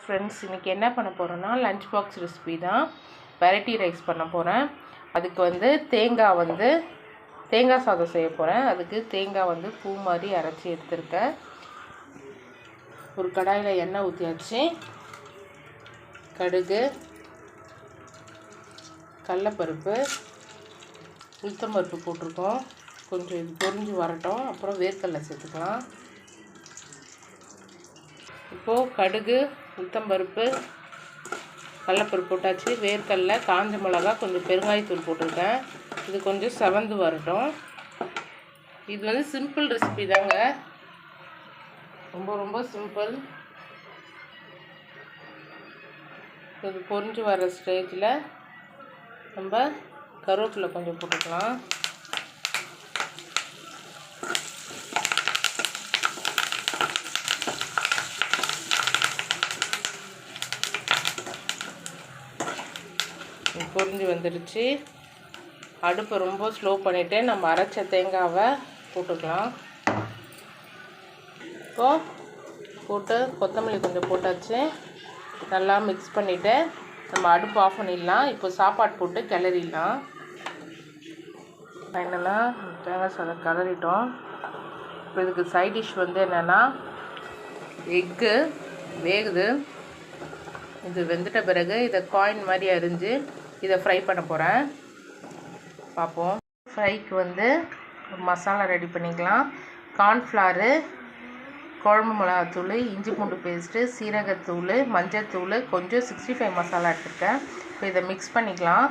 Friends, இன்றைக்கி என்ன பண்ண போகிறோன்னா லஞ்ச் பாக்ஸ் ரெசிபி தான். வெரைட்டி ரைஸ் பண்ண போகிறேன். அதுக்கு வந்து தேங்காய் சாதம் செய்ய போகிறேன். அதுக்கு தேங்காய் பூ மாதிரி அரைச்சி எடுத்துருக்கேன். ஒரு கடாயில் எண்ணெய் ஊற்றியாச்சு. கடுகு, கடலைப்பருப்பு, உளுத்தம்பருப்பு போட்டிருக்கோம். கொஞ்சம் இது பொரிஞ்சு வரட்டும். அப்புறம் வேர்க்கடலை சேர்த்துக்கலாம். இப்போது கடுகு, உளுத்தம்பருப்பு, கடலைப்பருப்பு போட்டாச்சு. வேர்க்கடலை, காஞ்ச மிளகா, கொஞ்சம் பெருங்காயத்தூள் போட்டிருக்கேன். இது கொஞ்சம் செவந்து வரட்டும். இது சிம்பிள் ரெசிபி தாங்க, ரொம்ப ரொம்ப சிம்பிள். இது பொரிஞ்சு வர ஸ்டேஜில் நம்ம கருவேப்பிலை கொஞ்சம் போட்டுக்கலாம். பொரிஞ்சு வந்துடுச்சு. அடுப்பை ரொம்ப ஸ்லோ பண்ணிவிட்டு நம்ம அரைச்ச தேங்காவை போட்டுக்கலாம். இப்போது போட்டு கொத்தமல்லி கொஞ்சம் போட்டாச்சு. நல்லா மிக்ஸ் பண்ணிவிட்டு நம்ம அடுப்பு ஆஃப் பண்ணிடலாம். இப்போ சாப்பாடு போட்டு கிளறிடலாம். ஃபைனலாக தேங்காய் சாதம் கிளறிட்டோம். இப்போ இதுக்கு சைட் டிஷ் என்னென்னா எக்கு வேகுது. இது வெந்துட்ட பிறகு இதை காயின் மாதிரி அரிஞ்சு இதை ஃப்ரை பண்ண போகிறேன். பார்ப்போம். ஃப்ரைக்கு மசாலா ரெடி பண்ணிக்கலாம். கார்ன்ஃப்ளவரு, குழம்பு மிளகாத்தூள், இஞ்சி பூண்டு பேஸ்ட்டு, சீரகத்தூள், மஞ்சத்தூள், கொஞ்சம் 65 மசாலா எடுத்துருக்கேன். இப்போ இதை மிக்ஸ் பண்ணிக்கலாம்.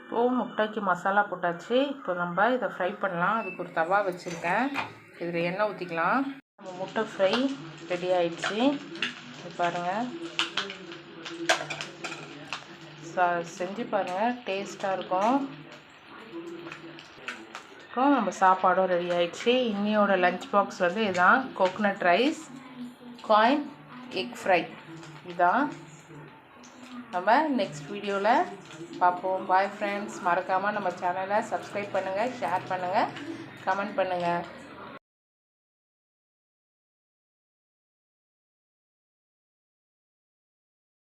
இப்போது முட்டைக்கு மசாலா போட்டாச்சு. இப்போ நம்ம இதை ஃப்ரை பண்ணலாம். அதுக்கு ஒரு தவா வச்சுருக்கேன். இதில் எண்ணெய் ஊற்றிக்கலாம். நம்ம முட்டை ஃப்ரை ரெடி ஆயிடுச்சு. இது பாருங்கள், செஞ்சு பாருங்கள், டேஸ்ட்டாக இருக்கும். அப்புறம் நம்ம சாப்பாடும் ரெடி ஆகிடுச்சு. இன்னியோட லஞ்ச் பாக்ஸ் இதுதான். Coconut rice, coin, egg fry. இதுதான். நம்ம நெக்ஸ்ட் வீடியோவில் பார்ப்போம். Bye friends. மறக்காமல் நம்ம சேனலை சப்ஸ்கிரைப் பண்ணுங்கள், ஷேர் பண்ணுங்கள், கமெண்ட் பண்ணுங்கள்.